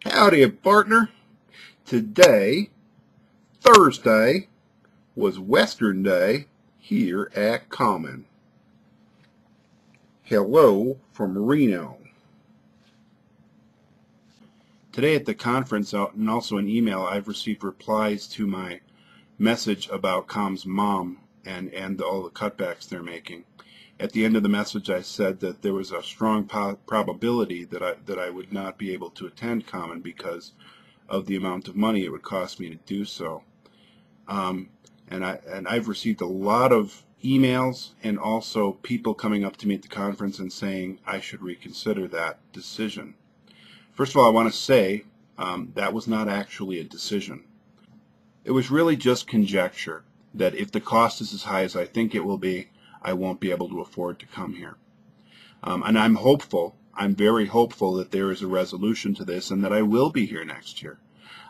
Howdy, partner. Today, Thursday, was Western Day here at Klement. Hello from Reno. Today at the conference and also an email, I've received replies to my message about Com's mom and all the cutbacks they're making. At the end of the message, I said that there was a strong probability that I would not be able to attend Klement because of the amount of money it would cost me to do so. And I've received a lot of emails and also people coming up to me at the conference and saying I should reconsider that decision. First of all, I want to say that was not actually a decision. It was really just conjecture that if the cost is as high as I think it will be, I won't be able to afford to come here. And I'm hopeful, I'm very hopeful that there is a resolution to this and that I will be here next year.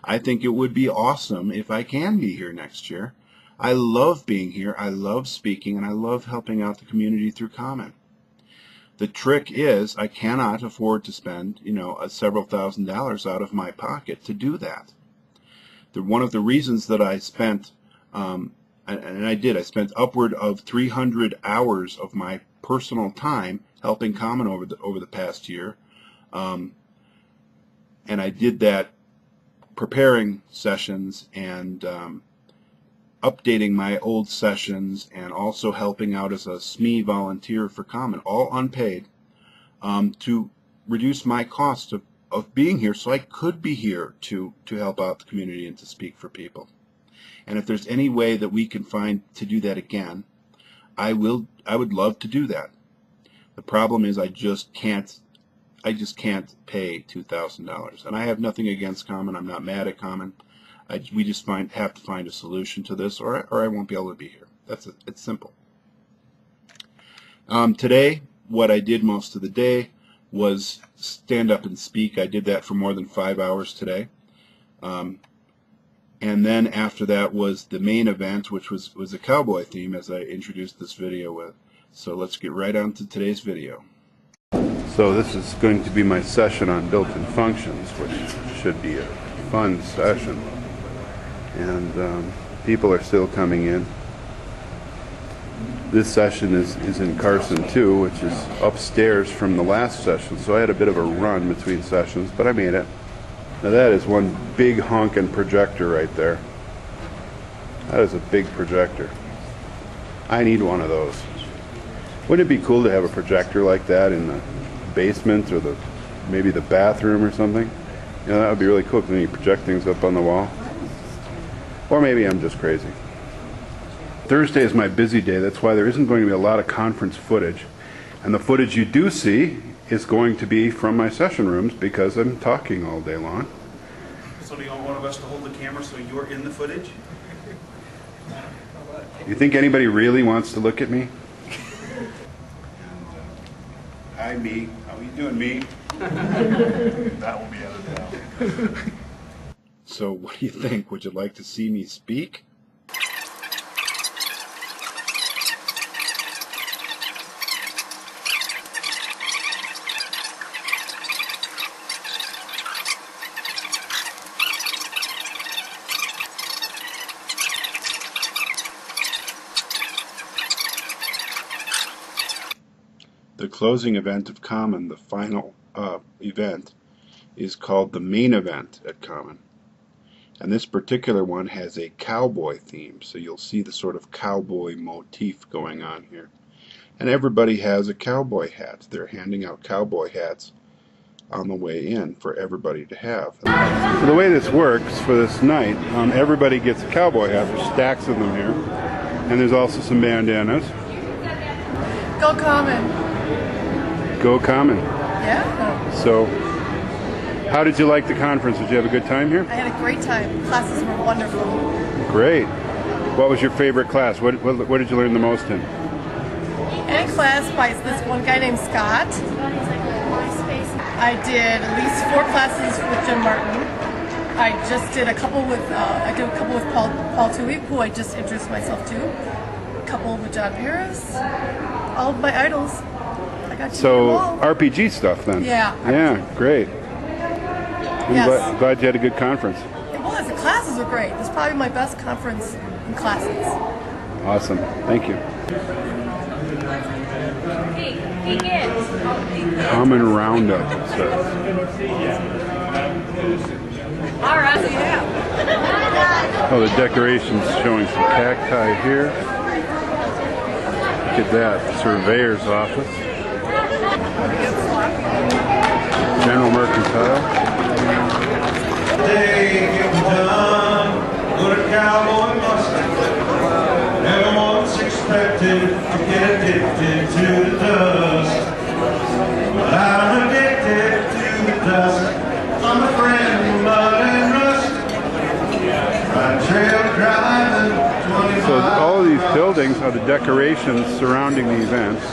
I think it would be awesome if I can be here next year. I love being here, I love speaking, and I love helping out the community through Klement. The trick is I cannot afford to spend, several $1,000s out of my pocket to do that. One of the reasons that I spent I spent upward of 300 hours of my personal time helping Klement over the past year, and I did that preparing sessions and updating my old sessions and also helping out as a SME volunteer for Klement, all unpaid, to reduce my cost of being here so I could be here to help out the community and to speak for people. And if there's any way that we can find to do that again, I would love to do that. The problem is I just can't pay $2,000. And I have nothing against Klement. I'm not mad at Klement. We just have to find a solution to this, or I won't be able to be here. It's simple. Today, what I did most of the day was stand up and speak. I did that for more than 5 hours today. And then after that was the main event, which was a cowboy theme, as I introduced this video with. So let's get right on to today's video. So this is going to be my session on built-in functions, which should be a fun session. And people are still coming in. This session is in Carson 2, which is upstairs from the last session. So I had a bit of a run between sessions, but I made it. Now that is one big honkin' projector right there. That is a big projector. I need one of those. Wouldn't it be cool to have a projector like that in the basement or maybe the bathroom or something? That would be really cool because then you project things up on the wall. Or maybe I'm just crazy. Thursday is my busy day. That's why there isn't going to be a lot of conference footage. And the footage you do see is going to be from my session rooms because I'm talking all day long. So do you want one of us to hold the camera so you're in the footage? You think anybody really wants to look at me? Hi, me. How you doing, me? That will be edited out. So what do you think? Would you like to see me speak? The closing event of Klement, the final event, is called the main event at Klement. And this particular one has a cowboy theme, so you'll see the sort of cowboy motif going on here. And everybody has a cowboy hat. They're handing out cowboy hats on the way in for everybody to have. So the way this works for this night, everybody gets a cowboy hat. There's stacks of them here. And there's also some bandanas. Go Klement. Go Klement. Yeah. So, how did you like the conference? Did you have a good time here? I had a great time. Classes were wonderful. Great. What was your favorite class? What did you learn the most in? In class by this one guy named Scott. I did at least 4 classes with Jim Martin. I just did a couple with Paul Toohey, who I just introduced myself to. A couple with John Paris. All of my idols. I got to So RPG stuff then. Yeah. Yeah, great. I'm Yes. glad you had a good conference. It was. The classes were great. It's probably my best conference in classes. Awesome. Thank you. Common Roundup, it says. All right, yeah. Oh, the decorations showing some cacti here. Look at that, surveyor's office. General Mercantile. Cowboy Mustang. Never once expected to get addicted to the dust. But I'm addicted to the dust. I'm a friend of mud and rust. Ride trail driving 25. So all of these buildings are the decorations surrounding the events.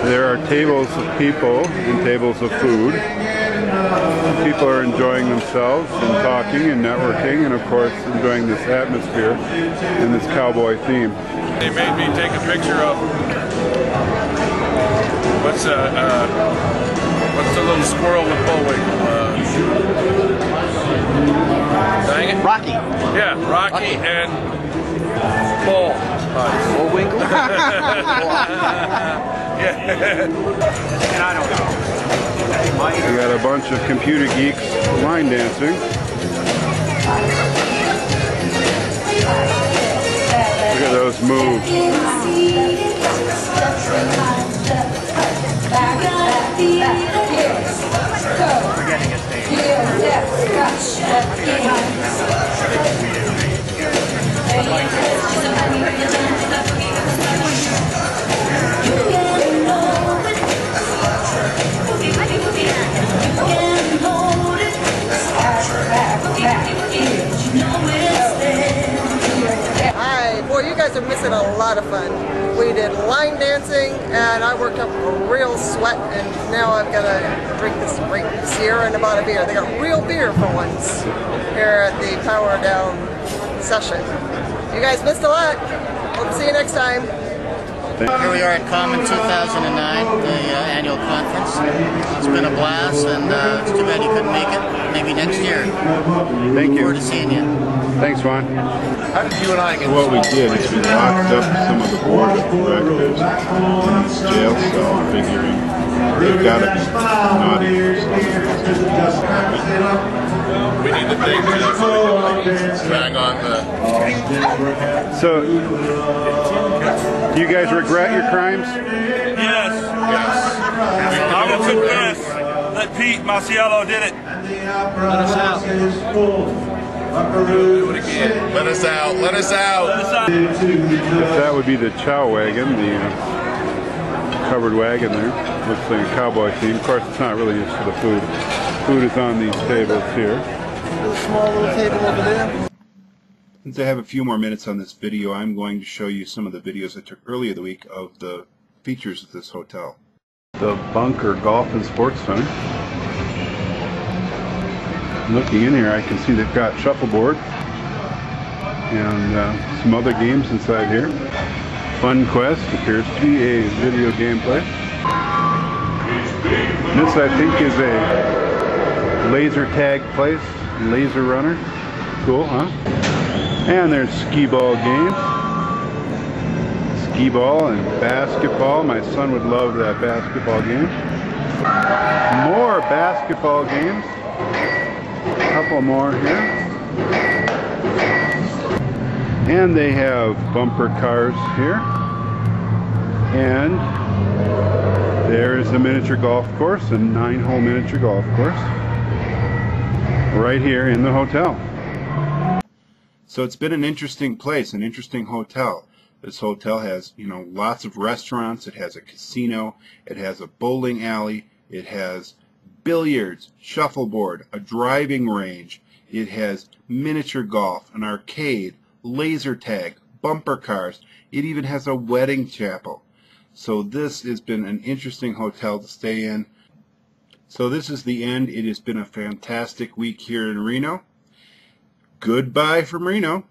There are tables of people and tables of food. People are enjoying themselves and talking and networking and of course enjoying this atmosphere and this cowboy theme. They made me take a picture of what's the little squirrel with Bullwinkle? Dang it. Rocky. Yeah, Rocky and Bull. Bullwinkle? Yeah. And I don't know. We got a bunch of computer geeks line dancing. Look at those moves. We're getting a Hi, boy, you guys are missing a lot of fun. We did line dancing, and I worked up a real sweat, and now I've got to drink this great Sierra and about a beer. They got real beer for once here at the Power Down session. You guys missed a lot. Hope to see you next time. Here we are at Klement 2009, the annual conference. It's been a blast, and it's too bad you couldn't make it. Maybe next year. Thank you. Look forward to seeing you. Thanks, Vaughn. How did you and I get What we did is we locked up some of the board of directors in this jail cell, figuring they've got to be naughty or something. We need the thing to bang on the... So, do you guys regret your crimes? Yes. I will confess that Pete Masiello did it. Let us out. Do it again. Let us out. Let us out. If that would be the chow wagon, the covered wagon there. Looks like a cowboy theme. Of course, it's not really just for the food. Food is on these tables here. A small little table over there. Since I have a few more minutes on this video, I'm going to show you some of the videos I took earlier the week of the features of this hotel. The Bunker Golf and Sports Center. Looking in here, I can see they've got shuffleboard and some other games inside here. Fun Quest appears to be a video game place. This, I think, is a laser tag place, laser runner. Cool, huh? And there's skee ball games. Skee ball and basketball. My son would love that basketball game. More basketball games. A couple more here. And they have bumper cars here. And there's a miniature golf course, a 9-hole miniature golf course. Right here in the hotel. So it's been an interesting place, an interesting hotel. This hotel has, lots of restaurants. It has a casino. It has a bowling alley. It has billiards, shuffleboard, a driving range. It has miniature golf, an arcade, laser tag, bumper cars. It even has a wedding chapel. So this has been an interesting hotel to stay in. So this is the end. It has been a fantastic week here in Reno. Goodbye from Reno.